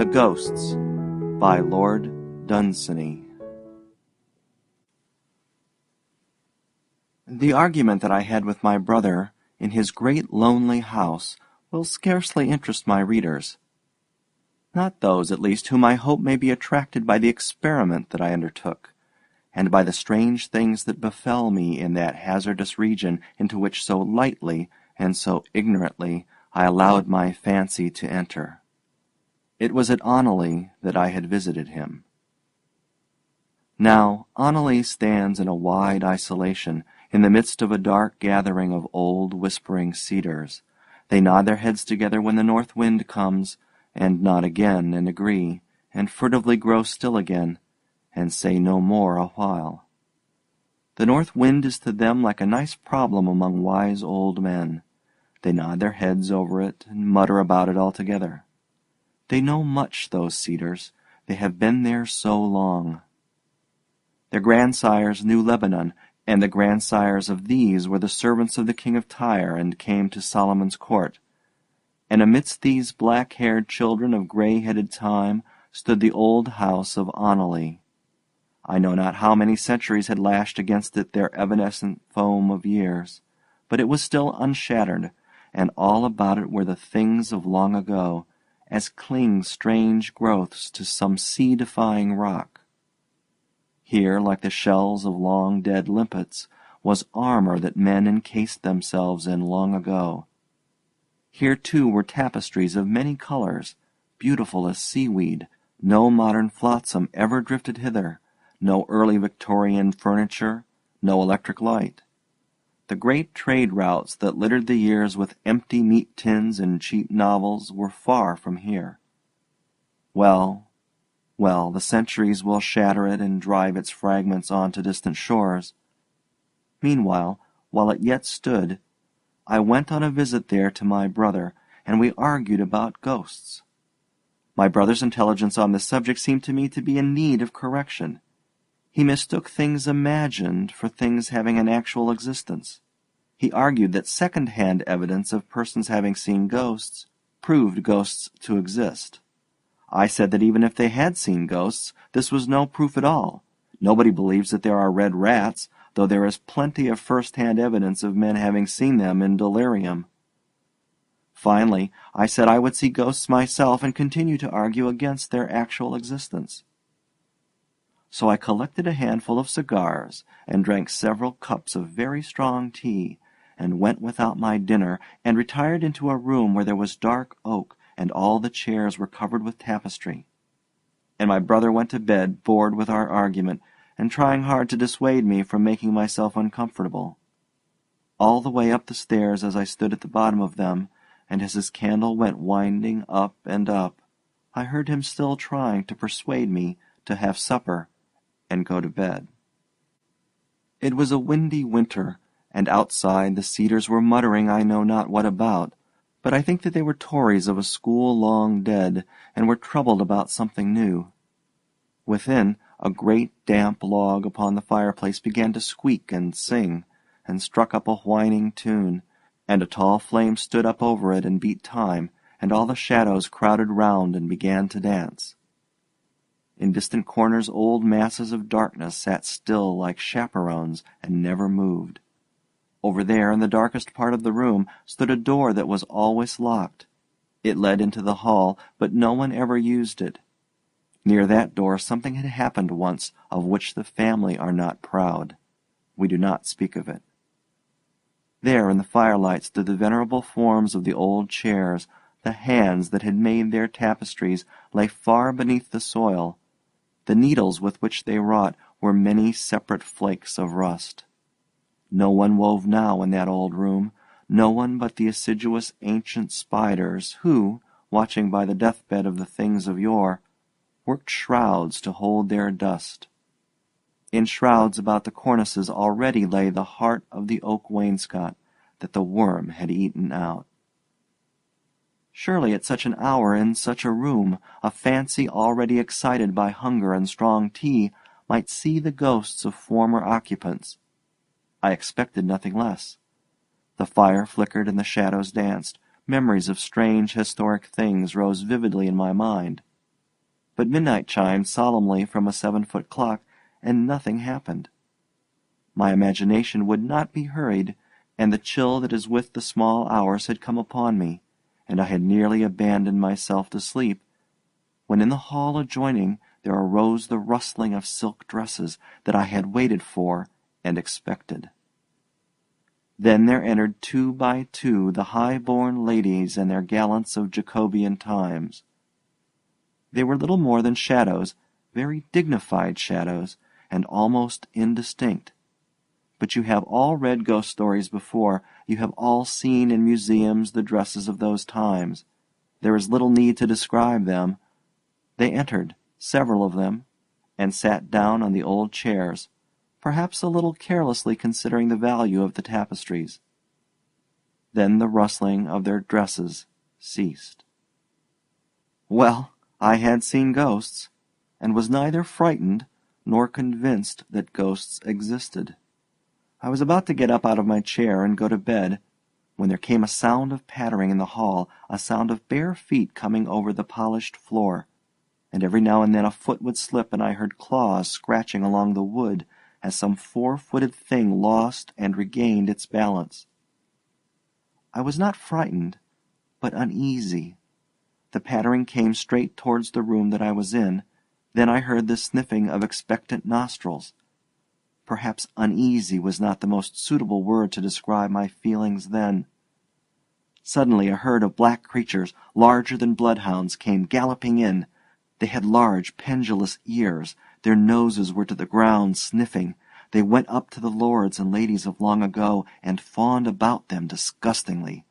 The Ghosts by Lord Dunsany. The argument that I had with my brother in his great lonely house will scarcely interest my readers. Not those, at least, whom I hope may be attracted by the experiment that I undertook, and by the strange things that befell me in that hazardous region into which so lightly and so ignorantly I allowed my fancy to enter. It was at Oneleigh that I had visited him. Now, Oneleigh stands in a wide isolation, in the midst of a dark gathering of old whispering cedars. They nod their heads together when the north wind comes, and nod again and agree, and furtively grow still again, and say no more a while. The north wind is to them like a nice problem among wise old men. They nod their heads over it, and mutter about it all together. They know much, those cedars. They have been there so long. Their grandsires knew Lebanon, and the grandsires of these were the servants of the king of Tyre, and came to Solomon's court. And amidst these black-haired children of grey-headed time stood the old house of Oneleigh. I know not how many centuries had lashed against it their evanescent foam of years, but it was still unshattered, and all about it were the things of long ago, as cling strange growths to some sea-defying rock. Here, like the shells of long-dead limpets, was armor that men encased themselves in long ago. Here, too, were tapestries of many colors, beautiful as seaweed. No modern flotsam ever drifted hither, no early Victorian furniture, no electric light. The great trade routes that littered the years with empty meat tins and cheap novels were far from here. Well, the centuries will shatter it and drive its fragments on to distant shores. Meanwhile, while it yet stood, I went on a visit there to my brother, and we argued about ghosts. My brother's intelligence on this subject seemed to me to be in need of correction. He mistook things imagined for things having an actual existence. He argued that second-hand evidence of persons having seen ghosts proved ghosts to exist. I said that even if they had seen ghosts, this was no proof at all. Nobody believes that there are red rats, though there is plenty of first-hand evidence of men having seen them in delirium. Finally, I said I would see ghosts myself and continue to argue against their actual existence. So I collected a handful of cigars and drank several cups of very strong tea, and went without my dinner, and retired into a room where there was dark oak, and all the chairs were covered with tapestry. And my brother went to bed, bored with our argument, and trying hard to dissuade me from making myself uncomfortable. All the way up the stairs as I stood at the bottom of them, and as his candle went winding up and up, I heard him still trying to persuade me to have supper and go to bed. It was a windy winter, and outside the cedars were muttering I know not what about, but I think that they were Tories of a school long dead, and were troubled about something new. Within, a great damp log upon the fireplace began to squeak and sing, and struck up a whining tune, and a tall flame stood up over it and beat time, and all the shadows crowded round and began to dance. In distant corners old masses of darkness sat still like chaperones and never moved. Over there, in the darkest part of the room, stood a door that was always locked. It led into the hall, but no one ever used it. Near that door something had happened once of which the family are not proud. We do not speak of it. There in the firelight stood the venerable forms of the old chairs. The hands that had made their tapestries lay far beneath the soil. The needles with which they wrought were many separate flakes of rust. No one wove now in that old room, no one but the assiduous ancient spiders who, watching by the deathbed of the things of yore, worked shrouds to hold their dust. In shrouds about the cornices already lay the heart of the oak wainscot that the worm had eaten out. Surely at such an hour, in such a room, a fancy already excited by hunger and strong tea might see the ghosts of former occupants. I expected nothing less. The fire flickered and the shadows danced. Memories of strange historic things rose vividly in my mind. But midnight chimed solemnly from a 7-foot clock, and nothing happened. My imagination would not be hurried, and the chill that is with the small hours had come upon me, and I had nearly abandoned myself to sleep, when in the hall adjoining there arose the rustling of silk dresses that I had waited for and expected. Then there entered 2 by 2 the high-born ladies and their gallants of Jacobean times. They were little more than shadows, very dignified shadows, and almost indistinct. But you have all read ghost stories before, you have all seen in museums the dresses of those times. There is little need to describe them. They entered, several of them, and sat down on the old chairs, perhaps a little carelessly considering the value of the tapestries. Then the rustling of their dresses ceased. Well, I had seen ghosts, and was neither frightened nor convinced that ghosts existed. I was about to get up out of my chair and go to bed, when there came a sound of pattering in the hall, a sound of bare feet coming over the polished floor, and every now and then a foot would slip and I heard claws scratching along the wood as some 4-footed thing lost and regained its balance. I was not frightened, but uneasy. The pattering came straight towards the room that I was in. Then I heard the sniffing of expectant nostrils. Perhaps uneasy was not the most suitable word to describe my feelings then. Suddenly a herd of black creatures, larger than bloodhounds, came galloping in. They had large, pendulous ears. Their noses were to the ground, sniffing. They went up to the lords and ladies of long ago, and fawned about them disgustingly.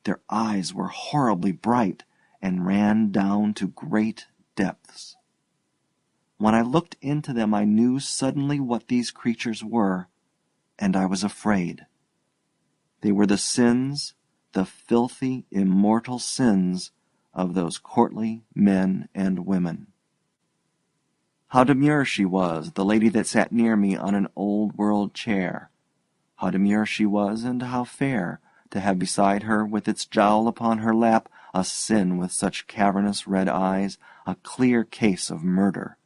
Their eyes were horribly bright, and ran down to great depths. When I looked into them I knew suddenly what these creatures were, and I was afraid. They were the sins, the filthy, immortal sins of those courtly men and women. How demure she was, the lady that sat near me on an old-world chair. How demure she was, and how fair, to have beside her, with its jowl upon her lap, a sin with such cavernous red eyes, a clear case of murder.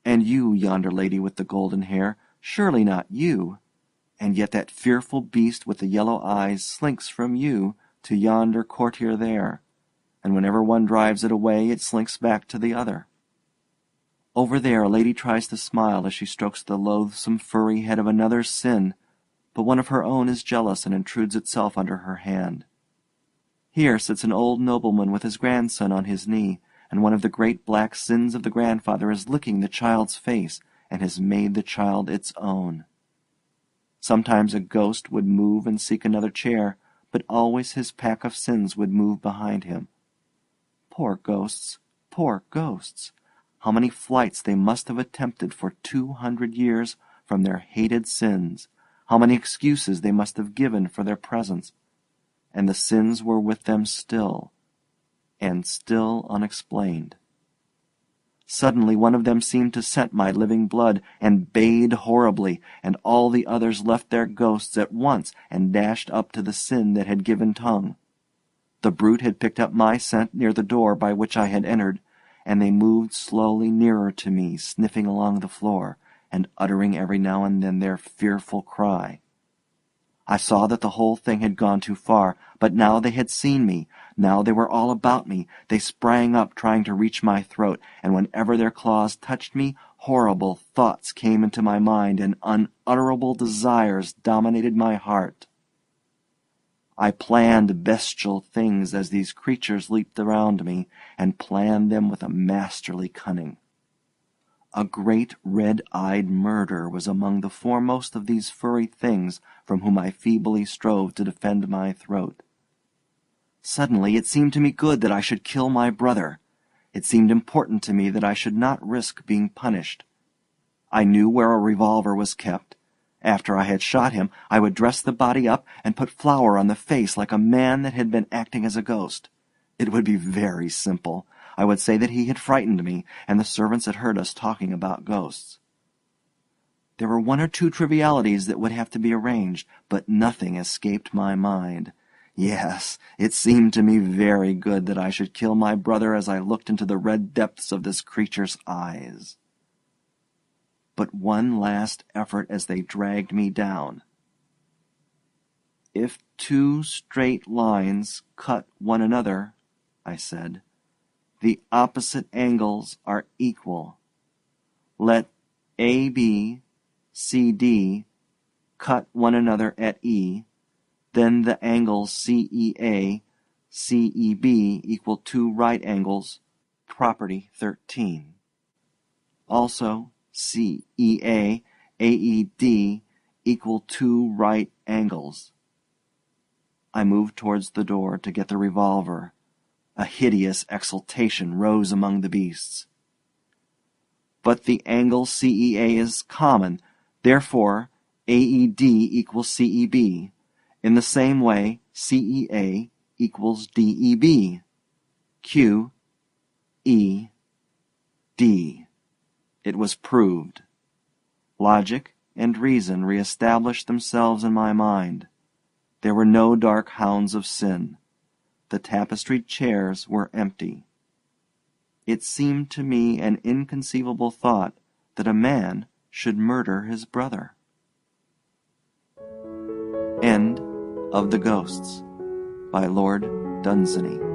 And you, yonder lady with the golden hair, surely not you, and yet that fearful beast with the yellow eyes slinks from you to yonder courtier there, and whenever one drives it away it slinks back to the other. Over there a lady tries to smile as she strokes the loathsome furry head of another's sin, but one of her own is jealous and intrudes itself under her hand. Here sits an old nobleman with his grandson on his knee, and one of the great black sins of the grandfather is licking the child's face, and has made the child its own. Sometimes a ghost would move and seek another chair, but always his pack of sins would move behind him. Poor ghosts, poor ghosts! How many flights they must have attempted for 200 years from their hated sins! How many excuses they must have given for their presence! And the sins were with them still, and still unexplained. Suddenly one of them seemed to scent my living blood, and bayed horribly, and all the others left their ghosts at once and dashed up to the sin that had given tongue. The brute had picked up my scent near the door by which I had entered, and they moved slowly nearer to me, sniffing along the floor, and uttering every now and then their fearful cry. I saw that the whole thing had gone too far, but now they had seen me. Now they were all about me. They sprang up, trying to reach my throat, and whenever their claws touched me, horrible thoughts came into my mind, and unutterable desires dominated my heart. I planned bestial things as these creatures leaped around me, and planned them with a masterly cunning. A great red-eyed murder was among the foremost of these furry things from whom I feebly strove to defend my throat. Suddenly it seemed to me good that I should kill my brother. It seemed important to me that I should not risk being punished. I knew where a revolver was kept. After I had shot him, I would dress the body up and put flour on the face like a man that had been acting as a ghost. It would be very simple. I would say that he had frightened me, and the servants had heard us talking about ghosts. There were 1 or 2 trivialities that would have to be arranged, but nothing escaped my mind. Yes, it seemed to me very good that I should kill my brother as I looked into the red depths of this creature's eyes. But one last effort as they dragged me down. If two straight lines cut one another, I said, the opposite angles are equal. Let AB, CD cut one another at E, then the angles CEA, CEB equal two right angles, property 13. Also, CEA, AED equal two right angles. I moved towards the door to get the revolver. A hideous exultation rose among the beasts. But the angle CEA is common, therefore AED equals CEB. In the same way, CEA equals DEB. Q, E, D. It was proved. Logic and reason re-established themselves in my mind. There were no dark hounds of sin. The tapestried chairs were empty. It seemed to me an inconceivable thought that a man should murder his brother. End of The Ghosts by Lord Dunsany.